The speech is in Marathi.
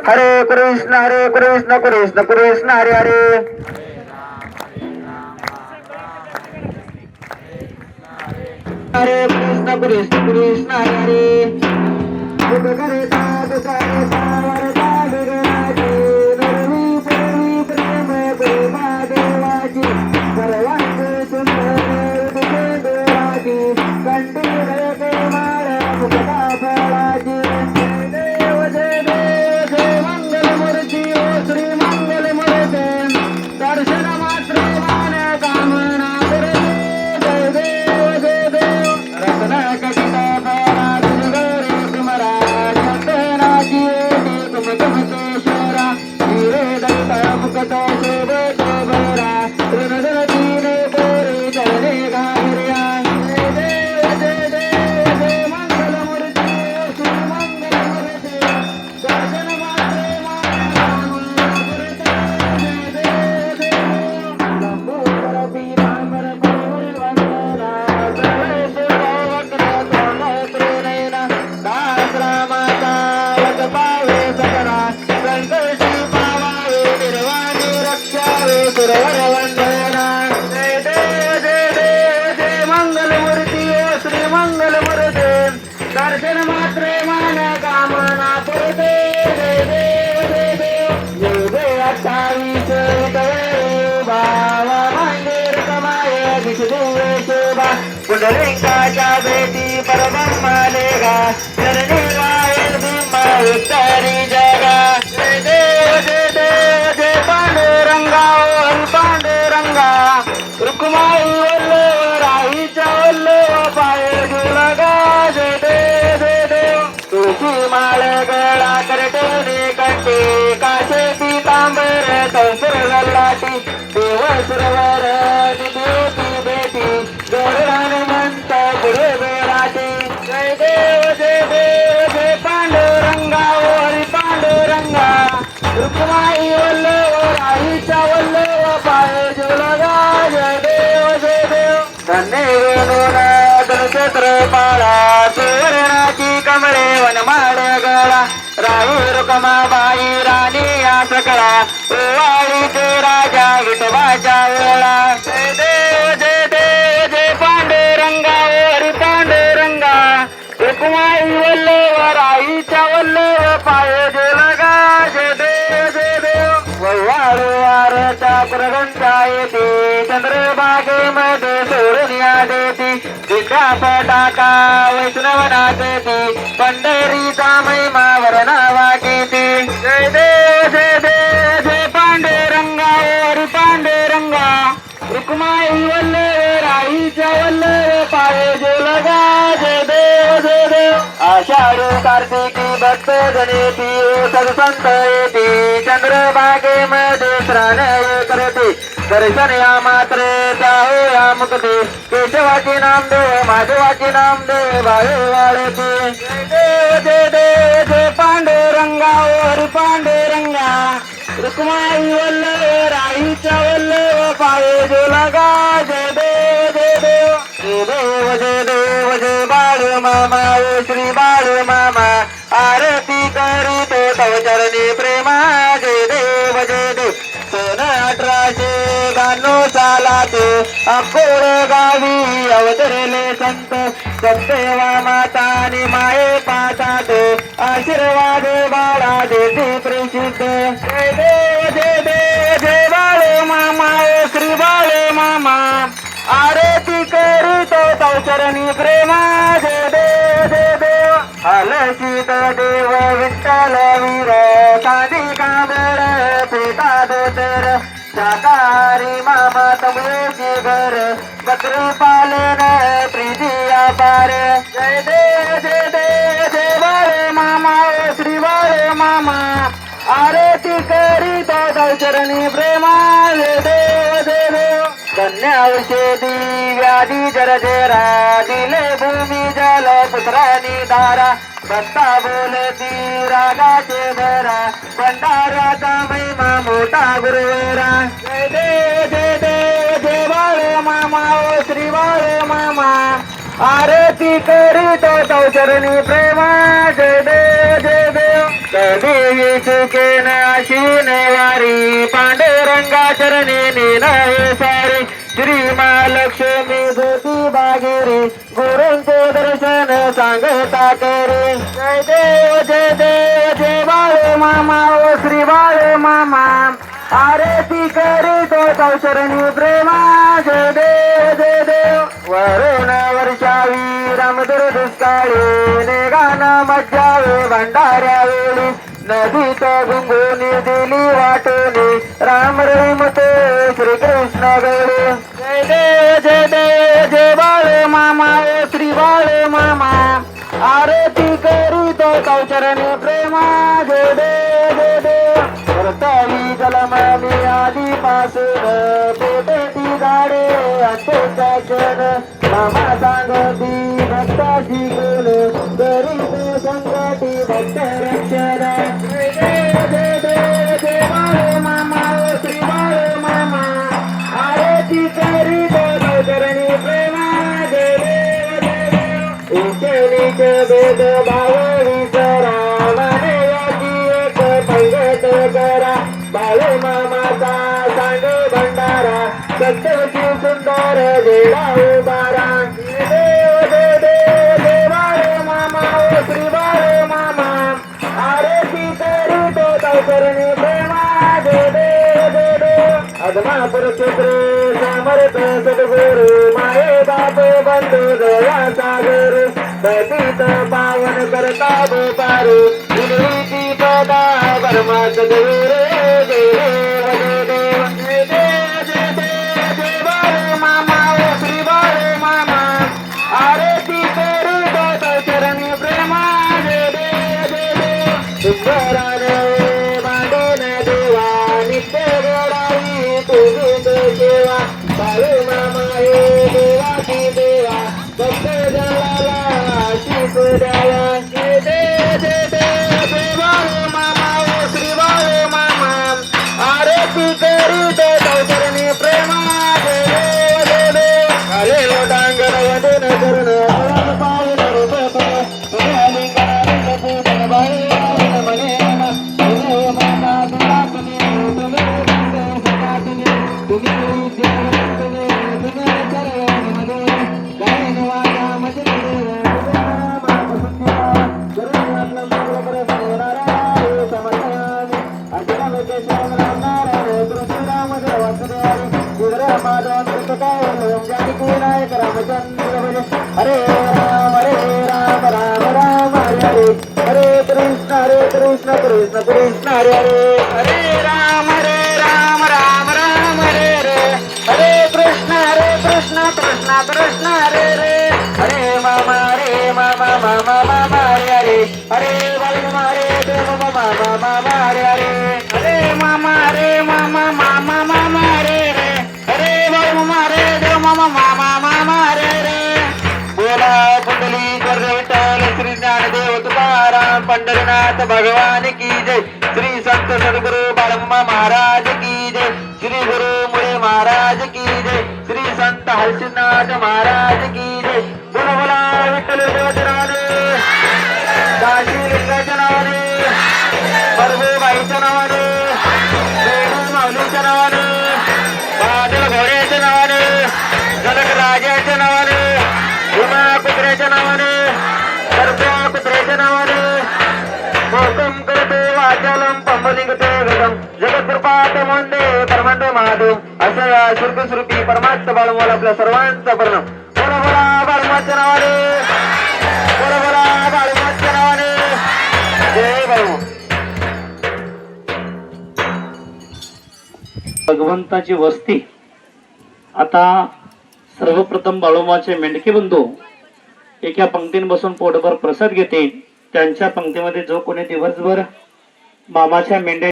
हरे कृष्ण कृष्ण कृष्ण हरे हरे. हरे कृष्ण कृष्ण हरे हरे. दुख करता वरता विघ्नाची, नरवी पूर्वी प्रेम कृपा देवाची, सर्वांग सुंदर तुझे देवाची, कंठी रयते माळ मुक्ता फळाची. जय देव जय मंगल मूर्ती ओ श्री मंगल मूर्ती, दर्शन मात्र मान कामना करते. जय देव रत्न कटिता बाळा तुझगरे कुमरा, चंदनाची ओटी कुमकुमतेश्वरा, हिरे दत्त मुकुट शोभतो गोरा, ऋणधतीने गोरे चरणे घागर्या. जय देव जय मंगल मूर्ती श्री मंगल मूर्ती, दर्शन मात्रे मान करते. जय देव लंबोदर पीतांबर परिवंदना, सर्वेश वक्र तोमत्रिनयना, दास रामाचा वट पावे सकरा, संकटी पावावे निर्वाणी रक्षावे सुरवर वंदना. जय देव जय मंगल मूर्ती ओ श्री मंगल मूर्ती, दर्शन मात्रे मान कामना पुरते. जय देव जय 28 बावा मांगेर कमाये दिसदुवे शोभा, पुंडलिकाच्या भेटी परब्रह्माले गा, जननी गायन भीमा उत्तरी जगा. जय देव जय पांडुरंगा ओ हरी पांडुरंगा, रुक्माई वल्लव राहीच्या वल्लव पाये जुलगा. जय देव तुळशी माळ गळा करटोने कंठी, काशे पीतांबर कंसर गल्लाटी, देव सुरवर निदेती बेटी, गरुडान म्हणत पुढे बेराटी. जय देव जय पांडुरंगा ओ हरी पांडुरंगा, रुक्माई वल्लव राहीच्या वल्लव पाये जुलगा. जय देव धन्य वेणून धनुक्षेत्र पाळा, सुवर्णाची कमळे वनमाळ गळा, राही रुक्माबाई राणी या सकळा, ओवाळीचे राजा विठोबाच्या वेळा. जय देव जय पांडुरंगा ओ हरी पांडुरंगा, रुक्माई वल्लव राहीच्या वल्लव पाये जुलगा. जय देव वव्वाळू वारच्या प्रगंचा येते, चंद्रभागेमध्ये सोडून या देती, विद्या फटाका वैष्णव नाचती, पंढरीचा महिमा वर्णा वाटेती. जय देव जय पांडुरंगा ओ हरी पांडुरंगा, रुक्माई वल्लव राहीच्या वल्लव पाये जुलगा. जय देव आषाढी कार्तिकी भक्त जनेती, सत्संत येते, चंद्रभागेमध्ये स्नान करते, दर्शन या मात्रे जाहो या मुक्ती, केशवाचे नामदेव माधवाचे नामदेव भावे वाळते. जय देव जय पांडुरंगा ओ हरी पांडुरंगा, रुक्माई वल्लव राहीच्या वल्लव पाये जुलगा. जय देव जय बाळू मामा ओ श्री बाळू मामा, आरती करीतो तव चरणी प्रेमा. जय देव सन 1892 सालात अकोळ गावी अवतरले संत, सत्यवा मातानी माये पातात, आशीर्वाद बाळा देते प्रसिद्ध. जय देव जय बाळू मामा ओ श्री बाळू मामा, आरती करीतो तव चरणी प्रेमा. जय देव अलसित देव विठ्ठल वीर, साधी कांबळ पेटा धोतर, शाकाहारी मामा तमयोची घर, बकरी पालन प्रीती अपार. जय देव जय बाळे मामा ओ श्री बाळे मामा, आरती करीतो तव चरणी प्रेमा. जय देव धन्य औषधी व्याधी जरजेरा, दिले भूमी जल पुत्रानी दारा, सत्ता बोलती रागाचे भरा, भंडाराचा महिमा मोठा गुरुवेरा. जय देव जय बाळे मामा ओ श्री बाळे मामा, आरती करीतो तव चरणी प्रेमा. जय देव देवी चुकेन अशीन वारी पांडुरंगा चरणी नीनये सारी श्री महालक्ष्मी ज्योती बागेरी गुरूंचे दर्शन सांगता करी जय देव जय देव जय बाळे मामा ओ श्री बाळे मामा आरती करीतो चरणी प्रेमा जय देव वरुण वर्षावी रामदुर दुष्काळी नेगाना मज्जावे भंडाऱ्या वेळी नदीत गुंगुनी दिली वाटोनी राम रहीमते श्रीकृष्ण गळे जय देव जय बाळे मामा ओ श्री बाळे मामा आरती करीतो चरणी प्रेमा जय देव परतावी जलमामी आधीपासून पेटेती झाडे अंतेचा क्षण मामा सांगती भक्ताची गुण करीतो संकटी भक्त रक्षण जय बाळे मामा ओ श्री बाळे मामा आरती करीतो चरणी प्रेमा जय देव उंचनीच भेद भाव विसरा माने याची एक पंगत करा बाळे मामाचा सांग भंडारा सत्यची सुंदर देवा उभारा जय बाळे मामा ओ श्री बाळे मामा आरती करीतो चरणी प्रेमा जय देव अदमापुर चित्रे समर्थ सद्गुरु माये बाप बंधू दया सागर पतित पावन करता गोपारू विनती पदा वर्मा सद्गुरु जय बाळे मामा ओ श्री बाळे मामा आरती करीतो चरणी प्रेमा जय देव सुंदराने मांडून देवा नित्य गोडाई तुझी सेवा बाळे मामा हे देवाची देवा भक्त जनाला शिक द्यावा जय बाळे मामा ओ श्री बाळे मामा आरती करीतो चरणी प्रेमा जय देव अरे लोटांगण वदन करण पावन रूप लिंगण पूजन बाळे मने मामा तुम्ही हरे राम राम राम हरे हरे कृष्ण कृष्ण कृष्ण हरे हरे राम राम राम हरे हरे कृष्ण कृष्ण कृष्ण हरे हरे मामा मामा हरे हरे मामा हरे हरे मामा मामा हरे हरे मामा हरे बोला कुंडली विठ्ठल श्री ज्ञानदेव तुकाराम पंढरीनाथ भगवान की जय श्री संत सद्गुरु बाळम्मा महाराज की जय श्री गुरु मुळे महाराज की जय श्री संत हर्षनाथ महाराज की जय बोला बोला विठ्ठल देवाच्या नावाने काशी लिंगाच्या नावाने प्रभूबाईच्या नावाने वेणू माऊलीच्या नावाने बादल घोड्याच्या नावाने जनक राजाच्या नावाने उमा कुत्र्याच्या नावाने सर्प्या कुत्र्याच्या नावाने मोकम करते वाचालम पंबलिंगते गगम जगत्कृपात मोंदे परमांड महादेव असं या सुरपी परमात्म बाळमोल आपल्या सर्वांचा परिणाम बोला बोला बाळमाच्या नावाने बोला बोला बाळमाच्या नावाने जय बाळू भगवंताची वस्ती. आता सर्वप्रथम बाळोमाचे मेंढके बंधू एका पंक्तीने बसून पोटभर प्रसाद घेते. त्यांच्या पंक्तीमध्ये जो कोणी दिवसभर मामाच्या मेंढ्या